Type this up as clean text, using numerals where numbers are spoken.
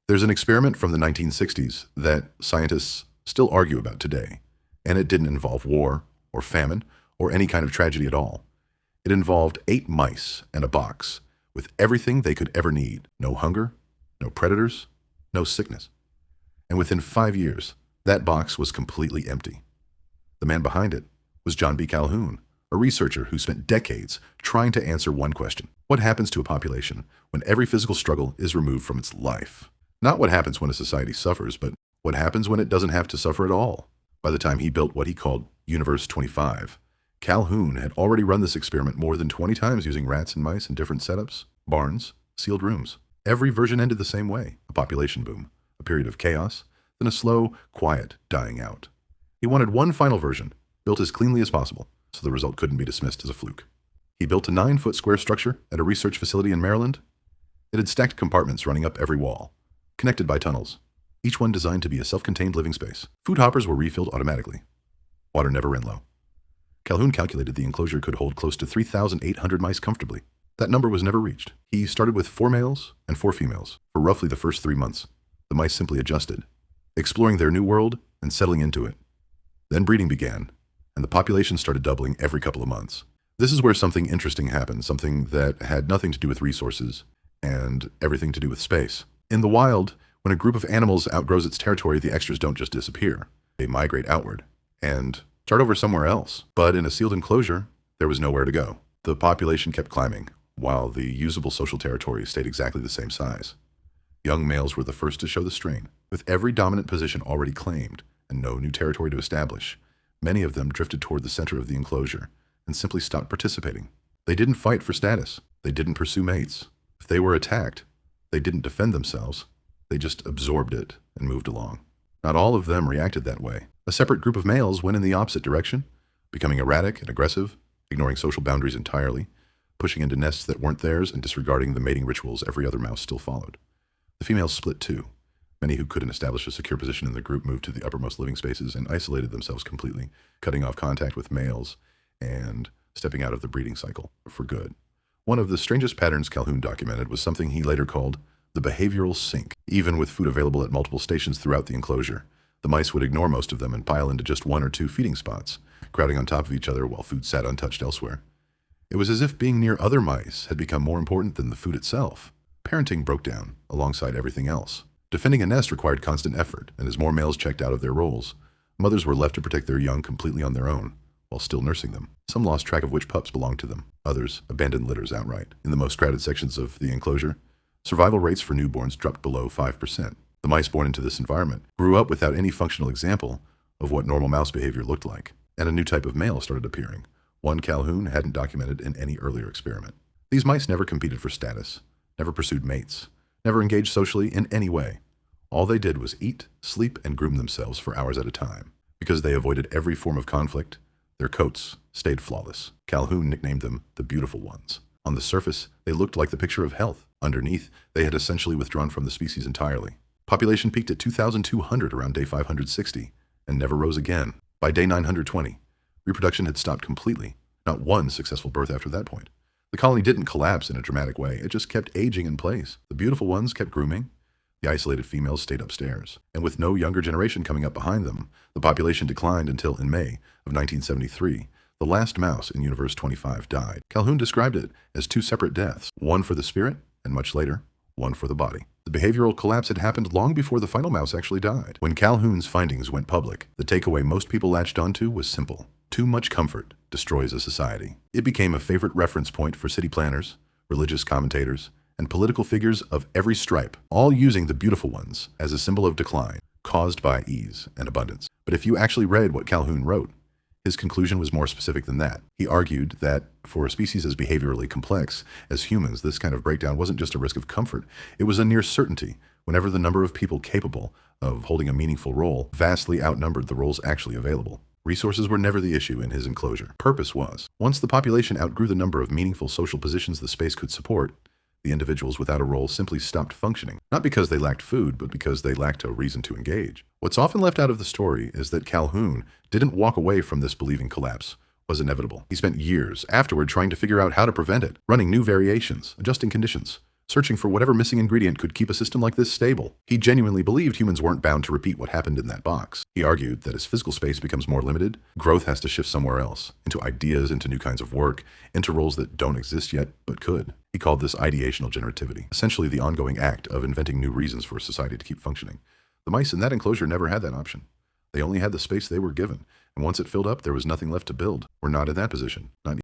There's an experiment from the 1960s that scientists still argue about today, and it didn't involve war or famine or any kind of tragedy at all. It involved 8 mice and a box with everything they could ever need. No hunger, no predators, no sickness. And within 5 years, that box was completely empty. The man behind it was John B. Calhoun, a researcher who spent decades trying to answer one question: what happens to a population when every physical struggle is removed from its life? Not what happens when a society suffers, but what happens when it doesn't have to suffer at all. By the time he built what he called Universe 25, Calhoun had already run this experiment more than 20 times using rats and mice in different setups, barns, sealed rooms. Every version ended the same way: a population boom, a period of chaos, then a slow, quiet dying out. He wanted one final version, built as cleanly as possible, so the result couldn't be dismissed as a fluke. He built a 9-foot square structure at a research facility in Maryland. It had stacked compartments running up every wall, connected by tunnels, each one designed to be a self-contained living space. Food hoppers were refilled automatically. Water never ran low. Calhoun calculated the enclosure could hold close to 3,800 mice comfortably. That number was never reached. He started with 4 males and 4 females for roughly the first 3 months. The mice simply adjusted, exploring their new world and settling into it. Then breeding began, and the population started doubling every couple of months. This is where something interesting happened, something that had nothing to do with resources and everything to do with space. In the wild, when a group of animals outgrows its territory, the extras don't just disappear. They migrate outward and start over somewhere else. But in a sealed enclosure, there was nowhere to go. The population kept climbing, while the usable social territory stayed exactly the same size. Young males were the first to show the strain, with every dominant position already claimed and no new territory to establish. Many of them drifted toward the center of the enclosure and simply stopped participating. They didn't fight for status. They didn't pursue mates. If they were attacked, they didn't defend themselves. They just absorbed it and moved along. Not all of them reacted that way. A separate group of males went in the opposite direction, becoming erratic and aggressive, ignoring social boundaries entirely, pushing into nests that weren't theirs and disregarding the mating rituals every other mouse still followed. The females split too. Many who couldn't establish a secure position in the group moved to the uppermost living spaces and isolated themselves completely, cutting off contact with males and stepping out of the breeding cycle for good. One of the strangest patterns Calhoun documented was something he later called the behavioral sink. Even with food available at multiple stations throughout the enclosure, the mice would ignore most of them and pile into just 1 or 2 feeding spots, crowding on top of each other while food sat untouched elsewhere. It was as if being near other mice had become more important than the food itself. Parenting broke down alongside everything else. Defending a nest required constant effort, and as more males checked out of their roles, mothers were left to protect their young completely on their own, while still nursing them. Some lost track of which pups belonged to them. Others abandoned litters outright. In the most crowded sections of the enclosure, survival rates for newborns dropped below 5%. The mice born into this environment grew up without any functional example of what normal mouse behavior looked like, and a new type of male started appearing, one Calhoun hadn't documented in any earlier experiment. These mice never competed for status, never pursued mates, never engaged socially in any way. All they did was eat, sleep, and groom themselves for hours at a time. Because they avoided every form of conflict, their coats stayed flawless. Calhoun nicknamed them the beautiful ones. On the surface, they looked like the picture of health. Underneath, they had essentially withdrawn from the species entirely. Population peaked at 2,200 around day 560 and never rose again. By day 920, reproduction had stopped completely. Not one successful birth after that point. The colony didn't collapse in a dramatic way. It just kept aging in place. The beautiful ones kept grooming. The isolated females stayed upstairs. And with no younger generation coming up behind them, the population declined until in May of 1973, the last mouse in Universe 25 died. Calhoun described it as 2 separate deaths, one for the spirit, and much later, one for the body. The behavioral collapse had happened long before the final mouse actually died. When Calhoun's findings went public, the takeaway most people latched onto was simple. Too much comfort destroys a society. It became a favorite reference point for city planners, religious commentators, and political figures of every stripe, all using the beautiful ones as a symbol of decline caused by ease and abundance. But if you actually read what Calhoun wrote, his conclusion was more specific than that. He argued that for a species as behaviorally complex as humans, this kind of breakdown wasn't just a risk of comfort, it was a near certainty whenever the number of people capable of holding a meaningful role vastly outnumbered the roles actually available. Resources were never the issue in his enclosure. Purpose was. Once the population outgrew the number of meaningful social positions the space could support, the individuals without a role simply stopped functioning, not because they lacked food, but because they lacked a reason to engage. What's often left out of the story is that Calhoun didn't walk away from this believing collapse was inevitable. He spent years afterward trying to figure out how to prevent it, running new variations, adjusting conditions, searching for whatever missing ingredient could keep a system like this stable. He genuinely believed humans weren't bound to repeat what happened in that box. He argued that as physical space becomes more limited, growth has to shift somewhere else, into ideas, into new kinds of work, into roles that don't exist yet but could. He called this ideational generativity, essentially the ongoing act of inventing new reasons for a society to keep functioning. The mice in that enclosure never had that option. They only had the space they were given, and once it filled up, there was nothing left to build. We're not in that position, not